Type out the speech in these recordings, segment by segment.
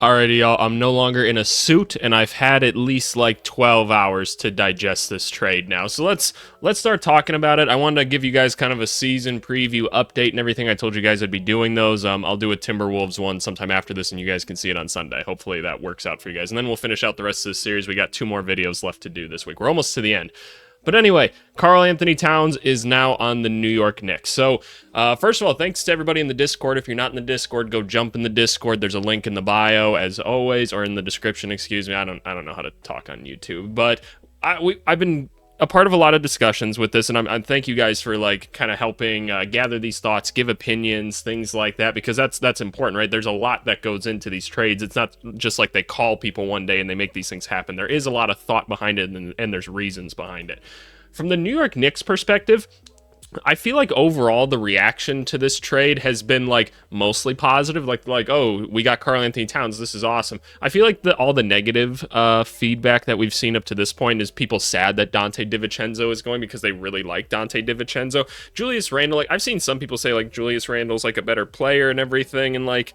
Alrighty, y'all. I'm no longer in a suit, and I've had at least like 12 hours to digest this trade now. So let's start talking about it. I wanted to give you guys kind of a season preview update and everything. I told you guys I'd be doing those. I'll do a Timberwolves one sometime after this, and you guys can see it on Sunday. Hopefully that works out for you guys, and then we'll finish out the rest of the series. We got 2 more videos left to do this week. We're almost to the end. But anyway, karl-Anthony Towns is now on the New York Knicks. So, first of all, thanks to everybody in the Discord. If you're not in the Discord, go jump in the Discord. There's a link in the bio, as always, or in the description. Excuse me. I don't know how to talk on YouTube, but I've been a part of a lot of discussions with this, and I'm thank you guys for like kind of helping gather these thoughts, give opinions, things like that, because that's important, right? There's a lot that goes into these trades. It's not just like they call people one day and they make these things happen. There is a lot of thought behind it, and there's reasons behind it. From the New York Knicks perspective, I feel like overall the reaction to this trade has been like mostly positive. Like oh, we got karl-Anthony Towns, this is awesome. I feel like all the negative feedback that we've seen up to this point is people sad that Donte DiVincenzo is going because they really like Donte DiVincenzo. Julius Randle, like I've seen some people say like Julius Randle's like a better player and everything, and like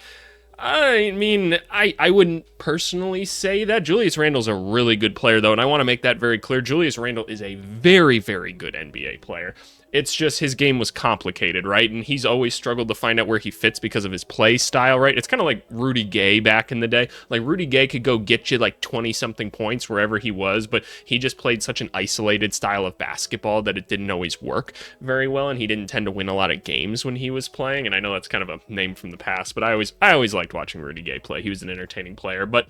I mean, I wouldn't personally say that. Julius Randle's a really good player, though, and I want to make that very clear. Julius Randle is a very, very good NBA player. It's just his game was complicated, right? And he's always struggled to find out where he fits because of his play style, right? It's kind of like Rudy Gay back in the day. Like, Rudy Gay could go get you like 20-something points wherever he was, but he just played such an isolated style of basketball that it didn't always work very well, and he didn't tend to win a lot of games when he was playing. And I know that's kind of a name from the past, but I always liked watching Rudy Gay play. He was an entertaining player, but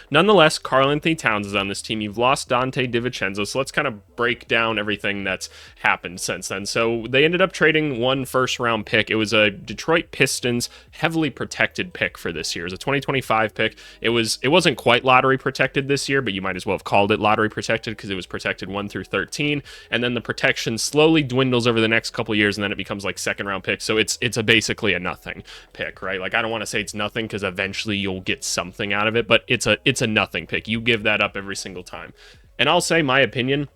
nonetheless, karl-Anthony Towns is on this team. You've lost Donte DiVincenzo, so let's kind of break down everything that's happened since then. So they ended up trading 1 first-round pick. It was a Detroit Pistons heavily protected pick for this year. It was a 2025 pick. It wasn't quite lottery protected this year, but you might as well have called it lottery protected because it was protected 1 through 13, and then the protection slowly dwindles over the next couple years, and then it becomes like second-round pick. So it's basically a nothing pick, right? Like I don't want to say it's nothing because eventually you'll get something out of it, but it's a nothing pick. You give that up every single time. And I'll say my opinion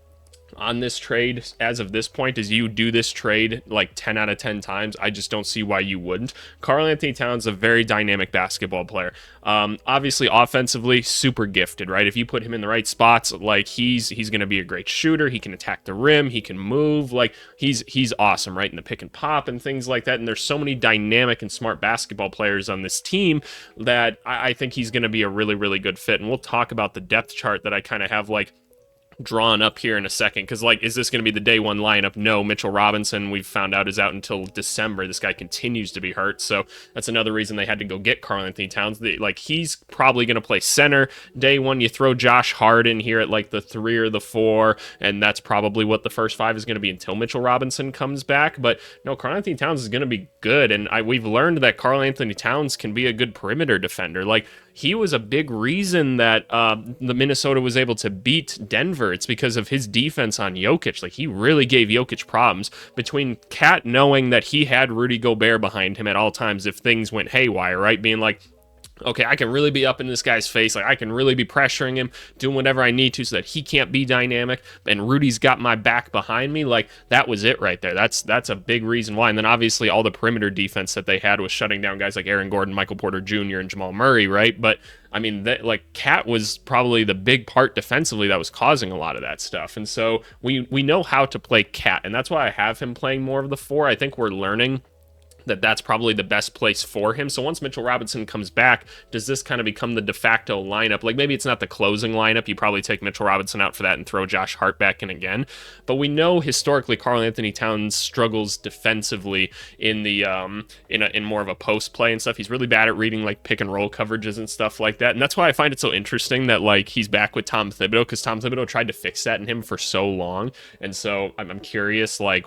on this trade as of this point is you do this trade like 10 out of 10 times. I just don't see why you wouldn't. karl-Anthony Towns is a very dynamic basketball player. Obviously offensively super gifted, right? If you put him in the right spots, like he's going to be a great shooter. He can attack the rim, he can move, like he's awesome, right? In the pick and pop and things like that. And there's so many dynamic and smart basketball players on this team that I think he's going to be a really, really good fit. And we'll talk about the depth chart that I kind of have like drawn up here in a second, because like, is this going to be the day one lineup? No. Mitchell Robinson, we've found out, is out until December. This guy continues to be hurt, so that's another reason they had to go get karl-Anthony Towns. Like, he's probably going to play center day one. You throw Josh Hart in here at like the 3 or the 4, and that's probably what the first 5 is going to be until Mitchell Robinson comes back. But no, karl-Anthony Towns is going to be good, and we've learned that karl-Anthony Towns can be a good perimeter defender. Like, he was a big reason that the Minnesota was able to beat Denver. It's because of his defense on Jokic. Like, he really gave Jokic problems. Between Cat knowing that he had Rudy Gobert behind him at all times if things went haywire, right? Being like, okay, I can really be up in this guy's face. Like, I can really be pressuring him, doing whatever I need to so that he can't be dynamic. And Rudy's got my back behind me. Like, that was it right there. That's a big reason why. And then obviously all the perimeter defense that they had was shutting down guys like Aaron Gordon, Michael Porter Jr., and Jamal Murray, right? But I mean, like, Cat was probably the big part defensively that was causing a lot of that stuff. And so we know how to play Cat, and that's why I have him playing more of the 4. I think we're learning that's probably the best place for him. So once Mitchell Robinson comes back, does this kind of become the de facto lineup? Like, maybe it's not the closing lineup. You probably take Mitchell Robinson out for that and throw Josh Hart back in again. But we know historically karl-Anthony Towns struggles defensively in the in more of a post play and stuff. He's really bad at reading like pick and roll coverages and stuff like that. And that's why I find it so interesting that like he's back with Tom Thibodeau, because Tom Thibodeau tried to fix that in him for so long. And so I'm curious, like,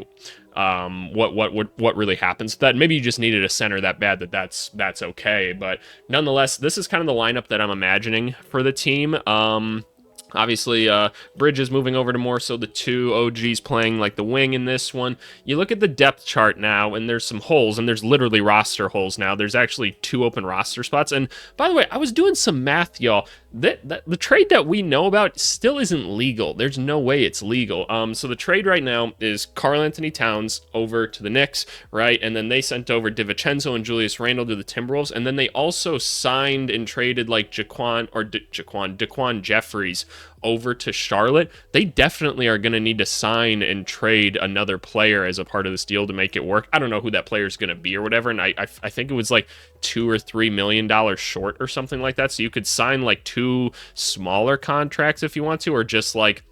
what really happens to that. Maybe you just needed a center that bad that's okay, but nonetheless, this is kind of the lineup that I'm imagining for the team. Obviously, Bridges moving over to more so the two OGs playing like the wing in this one. You look at the depth chart now, and there's some holes, and there's literally roster holes now. There's actually 2 open roster spots. And by the way, I was doing some math, y'all. The trade that we know about still isn't legal. There's no way it's legal. So the trade right now is Karl-Anthony Towns over to the Knicks, right? And then they sent over DiVincenzo and Julius Randle to the Timberwolves, and then they also signed and traded like Daquan Jeffries over to Charlotte. They definitely are going to need to sign and trade another player as a part of this deal to make it work. I don't know who that player is going to be or whatever, and I think it was like $2 or $3 million short or something like that. So you could sign like 2 smaller contracts if you want to, or just like,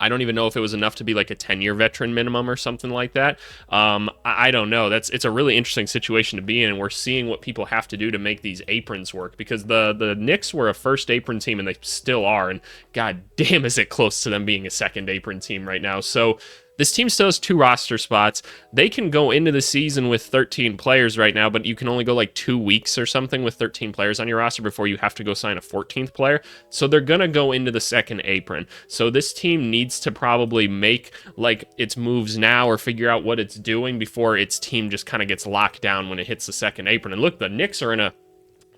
I don't even know if it was enough to be like a 10-year veteran minimum or something like that. I don't know. It's a really interesting situation to be in, and we're seeing what people have to do to make these aprons work, because the Knicks were a first apron team, and they still are, and god damn is it close to them being a second apron team right now. So this team still has 2 roster spots. They can go into the season with 13 players right now, but you can only go like 2 weeks or something with 13 players on your roster before you have to go sign a 14th player. So they're going to go into the second apron. So this team needs to probably make like its moves now, or figure out what it's doing before its team just kind of gets locked down when it hits the second apron. And look, the Knicks are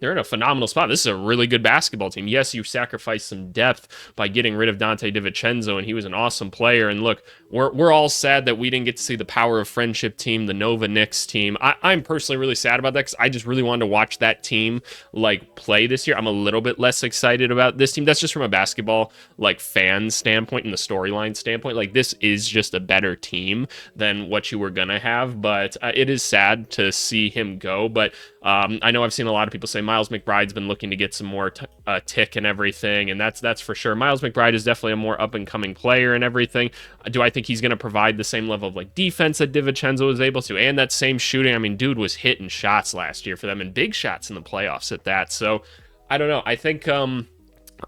they're in a phenomenal spot. This is a really good basketball team. Yes, you sacrificed some depth by getting rid of Dante DiVincenzo, and he was an awesome player. And look, we're all sad that we didn't get to see the Power of Friendship team, the Nova Knicks team. I'm personally really sad about that, because I just really wanted to watch that team like play this year. I'm a little bit less excited about this team. That's just from a basketball like fan standpoint and the storyline standpoint. Like, this is just a better team than what you were gonna have. But it is sad to see him go. But I know I've seen a lot of people say Miles McBride's been looking to get some more tick and everything, and that's for sure. Miles McBride is definitely a more up-and-coming player and everything. Do I think he's going to provide the same level of like defense that DiVincenzo was able to, and that same shooting? I mean, dude was hitting shots last year for them, and big shots in the playoffs at that. So I don't know. I think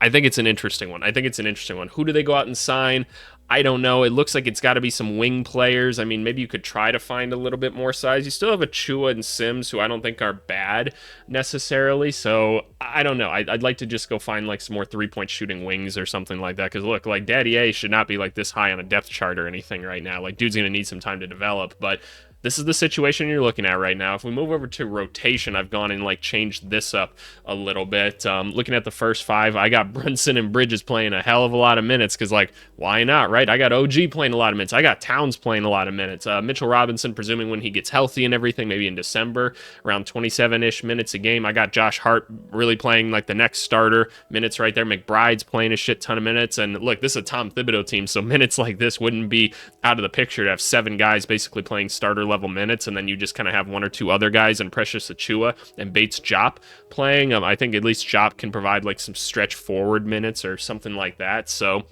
it's an interesting one. Who do they go out and sign? I don't know. It looks like it's got to be some wing players. I mean, maybe you could try to find a little bit more size. You still have Achua and Sims, who I don't think are bad necessarily. So I don't know. I'd like to just go find like some more 3-point shooting wings or something like that. Because look, like Daddy A should not be like this high on a depth chart or anything right now. Like, dude's going to need some time to develop. But this is the situation you're looking at right now. If we move over to rotation, I've gone and like changed this up a little bit. Looking at the first 5, I got Brunson and Bridges playing a hell of a lot of minutes, because like, why not, right? I got OG playing a lot of minutes. I got Towns playing a lot of minutes. Mitchell Robinson, presuming when he gets healthy and everything, maybe in December, around 27-ish minutes a game. I got Josh Hart really playing like the next starter minutes right there. McBride's playing a shit ton of minutes. And look, this is a Tom Thibodeau team, so minutes like this wouldn't be out of the picture to have 7 guys basically playing starter level minutes, and then you just kind of have 1 or 2 other guys and Precious Achua and Bates Jop playing. I think at least Jop can provide like some stretch forward minutes or something like that. So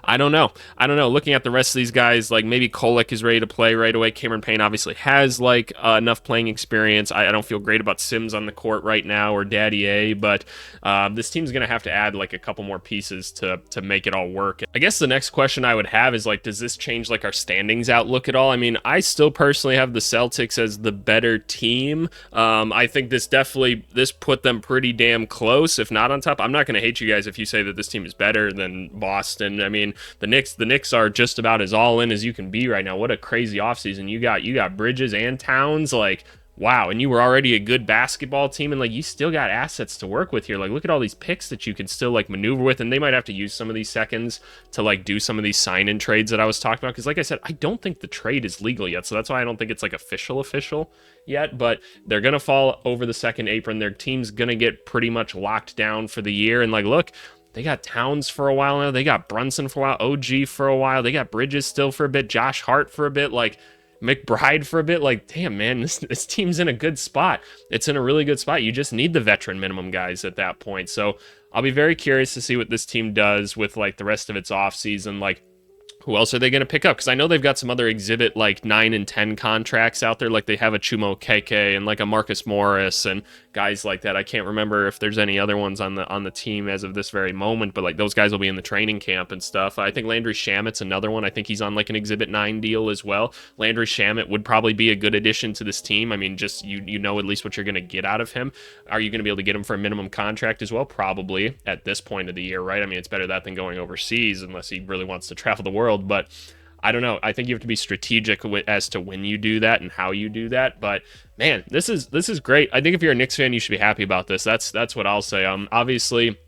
I don't know. Looking at the rest of these guys, like maybe Kolek is ready to play right away. Cameron Payne obviously has like enough playing experience. I don't feel great about Sims on the court right now, or Daddy A, but this team's going to have to add like a couple more pieces to make it all work. I guess the next question I would have is like, does this change like our standings outlook at all? I mean, I still personally have the Celtics as the better team. I think this put them pretty damn close, if not on top. I'm not going to hate you guys if you say that this team is better than Boston. I mean, the Knicks are just about as all in as you can be right now. What a crazy offseason. You got Bridges and Towns, like, wow, and you were already a good basketball team, and like you still got assets to work with here. Like, look at all these picks that you can still like maneuver with, and they might have to use some of these seconds to like do some of these sign-in trades that I was talking about, because like I said, I don't think the trade is legal yet, so that's why I don't think it's like official yet. But they're gonna fall over the second apron. Their team's gonna get pretty much locked down for the year, and like, look, they got Towns for a while now. They got Brunson for a while, OG for a while. They got Bridges still for a bit, Josh Hart for a bit, like McBride for a bit. Like, damn, man, this team's in a good spot. It's in a really good spot. You just need the veteran minimum guys at that point. So I'll be very curious to see what this team does with like the rest of its offseason. Like, who else are they going to pick up? Because I know they've got some other exhibit like 9 and 10 contracts out there. Like they have a Chumo Keke and like a Marcus Morris and guys like that. I can't remember if there's any other ones on the team as of this very moment, but like those guys will be in the training camp and stuff. I think Landry Shamit's another one. I think he's on like an Exhibit 9 deal as well. Landry Shamit would probably be a good addition to this team. I mean, just you know at least what you're going to get out of him. Are you going to be able to get him for a minimum contract as well? Probably at this point of the year, right? I mean, it's better that than going overseas unless he really wants to travel the world, but I don't know. I think you have to be strategic as to when you do that and how you do that. But man, this is great. I think if you're a Knicks fan, you should be happy about this. That's what I'll say. Obviously,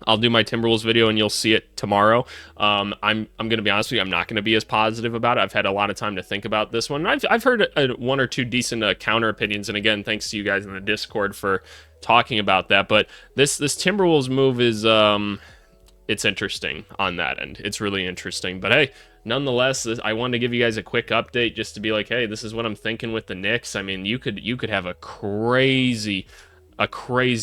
I'll do my Timberwolves video and you'll see it tomorrow. I'm gonna be honest with you. I'm not gonna be as positive about it. I've had a lot of time to think about this one. I've heard one or two decent counter opinions, and again, thanks to you guys in the Discord for talking about that. But this Timberwolves move is it's interesting on that end. It's really interesting. But hey, nonetheless, I wanted to give you guys a quick update just to be like, hey, this is what I'm thinking with the Knicks. I mean, you could have a crazy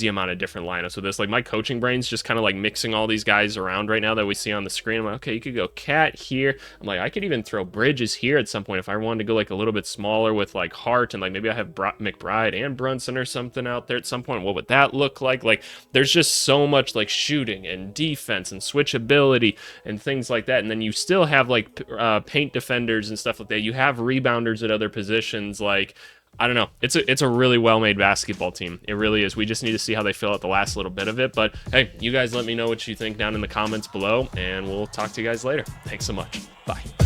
amount of different lineups with this. Like, my coaching brain's just kind of like mixing all these guys around right now that we see on the screen. I'm like, okay, you could go Cat here. I'm like, I could even throw Bridges here at some point if I wanted to go like a little bit smaller with like Hart, and like maybe I have McBride and Brunson or something out there at some point. What would that look like? Like, there's just so much like shooting and defense and switchability and things like that. And then you still have like paint defenders and stuff like that. You have rebounders at other positions. Like, I don't know. It's a really well-made basketball team. It really is. We just need to see how they fill out the last little bit of it. But hey, you guys let me know what you think down in the comments below, and we'll talk to you guys later. Thanks so much. Bye.